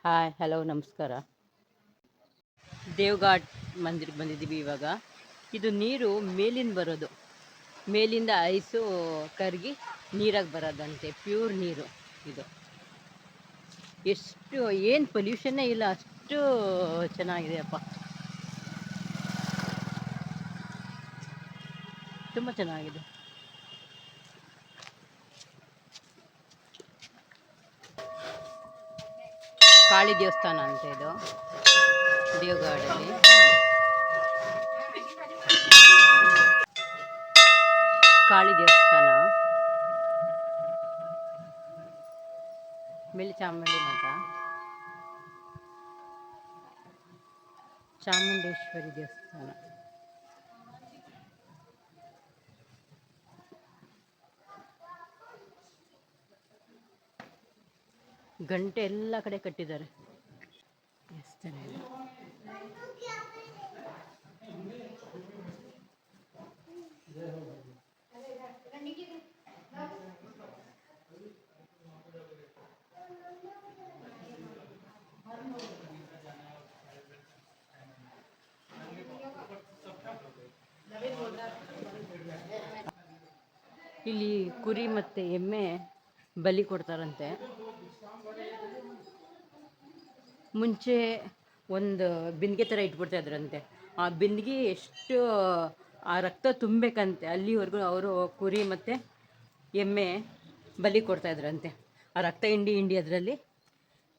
Hi hello ನಮಸ್ಕಾರ. ದೇವ್ಘಾಟ್ ಮಂದಿರಕ್ಕೆ ಬಂದಿದ್ದೀವಿ ಇವಾಗ. ಇದು ನೀರು ಮೇಲಿಂದ ಬರೋದು, ಮೇಲಿಂದ ಐಸು ಕರಗಿ ನೀರಾಗಿ ಬರೋದಂತೆ, ಪ್ಯೂರ್ ನೀರು ಇದು. ಎಷ್ಟು ಏನು ಪೊಲ್ಯೂಷನ್ನೇ ಇಲ್ಲ, ಅಷ್ಟು ಚೆನ್ನಾಗಿದೆಯಪ್ಪ, ತುಂಬ ಚೆನ್ನಾಗಿದೆ. ಕಾಳಿ ದೇವಸ್ಥಾನ ಅಂತ ಇದು ದೇವ್ಘಾಟಲ್ಲಿ. ಕಾಳಿ ದೇವಸ್ಥಾನ, ಮೇಲೆ ಚಾಮುಂಡಿ ಮಠ, ಚಾಮುಂಡೇಶ್ವರಿ ದೇವಸ್ಥಾನ. ಗಂಟೆ ಎಲ್ಲ ಕಡೆ ಕಟ್ಟಿದ್ದಾರೆ. ದೇವಸ್ಥಾನ ಇದೆ. ಇಲ್ಲಿ ಕುರಿ ಮತ್ತು ಎಮ್ಮೆ ಬಲಿ ಕೊಡ್ತಾರಂತೆ. ಮುಂಚೆ ಒಂದು ಬಿಂದಿಗೆ ಥರ ಇಟ್ಬಿಡ್ತಾ ಇದ್ರಂತೆ. ಆ ಬಿಂದಿಗೆ ಎಷ್ಟು ಆ ರಕ್ತ ತುಂಬಬೇಕಂತೆ, ಅಲ್ಲಿವರೆಗೂ ಅವರು ಕುರಿ ಮತ್ತು ಎಮ್ಮೆ ಬಲಿ ಕೊಡ್ತಾಯಿದ್ರಂತೆ. ಆ ರಕ್ತ ಹಿಂಡಿ ಅದರಲ್ಲಿ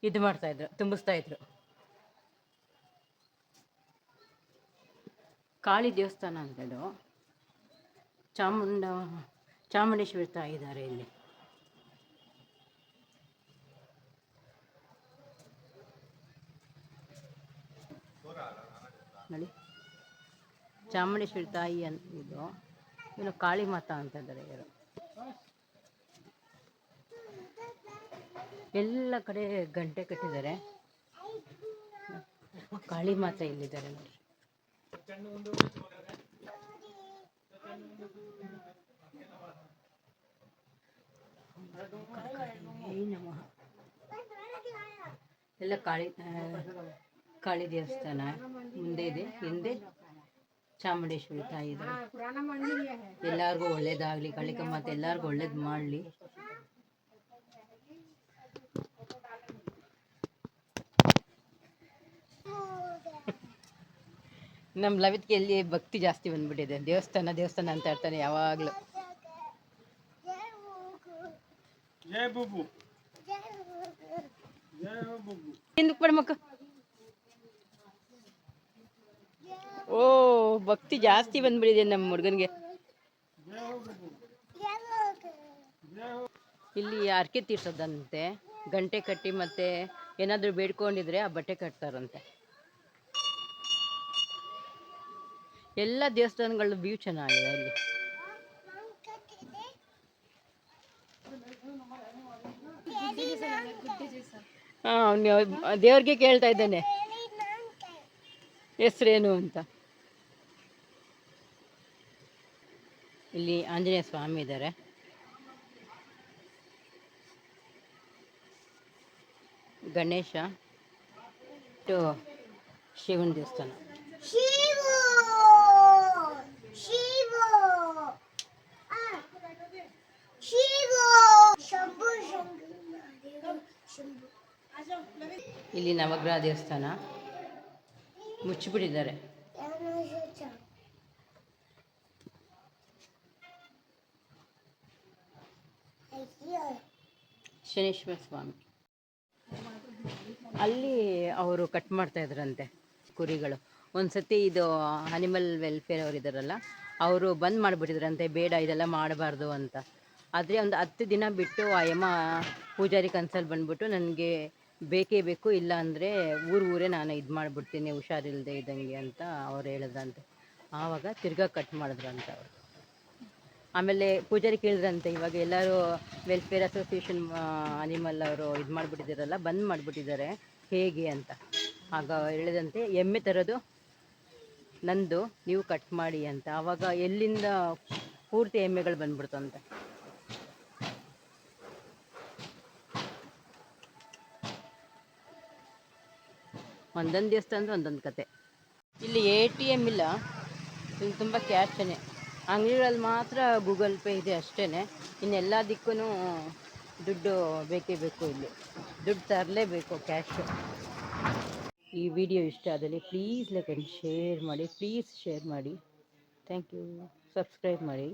ಇದು ಮಾಡ್ತಾಯಿದ್ರು, ತುಂಬಿಸ್ತಾಯಿದ್ರು. ಕಾಳಿ ದೇವಸ್ಥಾನ ಅಂತದು. ಚಾಮುಂಡೇಶ್ವರಿ ತಾಯಿ ಇದ್ದಾರೆ ಇಲ್ಲಿ. ನೋಡಿ, ಚಾಮುಂಡೇಶ್ವರಿ ತಾಯಿ ಇದು. ಇನ್ನು ಕಾಳಿ ಮಾತಾ ಅಂತ ಇದ್ದಾರೆ ಇವರು. ಎಲ್ಲ ಕಡೆ ಗಂಟೆ ಕಟ್ಟಿದ್ದಾರೆ. ಕಾಳಿ ಮಾತಾ ಇಲ್ಲಿದ್ದಾರೆ ನೋಡಿ. ಎಲ್ಲ ಕಾಳಿ ದೇವಸ್ಥಾನ ಮುಂದೆ ಇದೆ, ಹಿಂದೆ ಚಾಮುಂಡೇಶ್ವರಿ ತಾಯಿ ಇದ್ದಾರೆ. ಎಲ್ಲರಿಗೂ ಒಳ್ಳೇದಾಗಲಿ, ಕಾಳಿಕ ಮಾತೆ ಎಲ್ಲರಿಗೂ ಒಳ್ಳೇದು ಮಾಡಲಿ. ನಮ್ಮ ಲವಿತ್ಗೆಯಲ್ಲಿ ಭಕ್ತಿ ಜಾಸ್ತಿ ಬಂದ್ಬಿಟ್ಟಿದೆ. ದೇವಸ್ಥಾನ ಅಂತ ಹೇಳ್ತಾನೆ ಯಾವಾಗಲೂ. ಓ, ಭಕ್ತಿ ಜಾಸ್ತಿ ಬಂದ್ಬಿಟ್ಟಿದೆ ನಮ್ಮ ಹುಡುಗನಿಗೆ. ಇಲ್ಲಿ ಅರ್ಕೆ ತೀರ್ಸೋದಂತೆ, ಗಂಟೆ ಕಟ್ಟಿ ಮತ್ತೆ ಏನಾದರೂ ಬೇಡ್ಕೊಂಡಿದ್ರೆ ಆ ಬಟ್ಟೆ ಕಟ್ತಾರಂತೆ. ಎಲ್ಲ ದೇವಸ್ಥಾನಗಳ ವ್ಯೂ ಚೆನ್ನಾಗಿದೆ ಅಲ್ಲಿ. ದೇವ್ರಿಗೆ ಕೇಳ್ತಾ ಇದ್ದಾನೆ ಹೆಸರೇನು ಅಂತ. ಇಲ್ಲಿ ಆಂಜನೇಯ ಸ್ವಾಮಿ ಇದ್ದಾರೆ. ಗಣೇಶ, ಶಿವನ ದೇವಸ್ಥಾನ. ಇಲ್ಲಿ ನವಗ್ರಹ ದೇವಸ್ಥಾನ ಮುಚ್ಚಿಬಿಟ್ಟಿದ್ದಾರೆ. ಶನೇಶ್ವರ ಸ್ವಾಮಿ ಅಲ್ಲಿ ಅವರು ಕಟ್ ಮಾಡ್ತಾ ಇದ್ರಂತೆ ಕುರಿಗಳು. ಒಂದ್ಸತಿ ಇದು ಅನಿಮಲ್ ವೆಲ್ಫೇರ್ ಅವರು ಇದ್ದಾರಲ್ಲ, ಅವರು ಬಂದ್ ಮಾಡಿಬಿಟ್ಟಿದ್ರಂತೆ, ಬೇಡ ಇದೆಲ್ಲ ಮಾಡಬಾರ್ದು ಅಂತ. ಆದರೆ ಒಂದು 10 ದಿನ ಬಿಟ್ಟು ಆ ಯಮ ಪೂಜಾರಿ ಕನ್ಸಲ್ಲಿ ಬಂದ್ಬಿಟ್ಟು ನನಗೆ ಬೇಕೇ ಬೇಕು, ಇಲ್ಲ ಅಂದರೆ ಊರೇ ನಾನು ಇದು ಮಾಡಿಬಿಡ್ತೀನಿ ಹುಷಾರಿಲ್ಲದೆ ಇದ್ದಂಗೆ ಅಂತ ಅವ್ರು ಹೇಳಿದ್ರಂತೆ. ಆವಾಗ ತಿರ್ಗಾ ಕಟ್ ಮಾಡಿದ್ರಂತೆ ಅವರು. ಆಮೇಲೆ ಪೂಜಾರಿ ಕೇಳಿದ್ರಂತೆ, ಇವಾಗ ಎಲ್ಲರೂ ವೆಲ್ಫೇರ್ ಅಸೋಸಿಯೇಷನ್ ಅನಿಮಲ್ ಅವರು ಇದು ಮಾಡಿಬಿಟ್ಟಿದ್ದಾರಲ್ಲ, ಬಂದ್ ಮಾಡಿಬಿಟ್ಟಿದ್ದಾರೆ, ಹೇಗೆ ಅಂತ. ಆಗ ಹೇಳಿದಂತೆ, ಎಮ್ಮೆ ತರೋದು ನಂದು, ನೀವು ಕಟ್ ಮಾಡಿ ಅಂತ. ಆವಾಗ ಎಲ್ಲಿಂದ ಪೂರ್ತಿ ಎಮ್ಮೆಗಳು ಬಂದ್ಬಿಡ್ತಂತೆ. ಒಂದೊಂದು ದೇವಸ್ಥಾನದ ಒಂದೊಂದು ಕತೆ. ಇಲ್ಲಿ ATM ಇಲ್ಲ, ಇಲ್ಲಿ ತುಂಬ ಕ್ಯಾಶನೇ. ಅಂಗಡಿಗಳಲ್ಲಿ ಮಾತ್ರ ಗೂಗಲ್ ಪೇ ಇದೆ ಅಷ್ಟೇ. ಇನ್ನೆಲ್ಲ ದಿಕ್ಕೂ ದುಡ್ಡು ಬೇಕೇ ಬೇಕು. ಇಲ್ಲಿ ದುಡ್ಡು ತರಲೇಬೇಕು, ಕ್ಯಾಶು. ಈ ವಿಡಿಯೋ ಇಷ್ಟ ಆದಲ್ಲಿ ಪ್ಲೀಸ್ ಲೈಕ್ ಆ್ಯಂಡ್ ಶೇರ್ ಮಾಡಿ. Thank you. ಸಬ್ಸ್ಕ್ರೈಬ್ ಮಾಡಿ.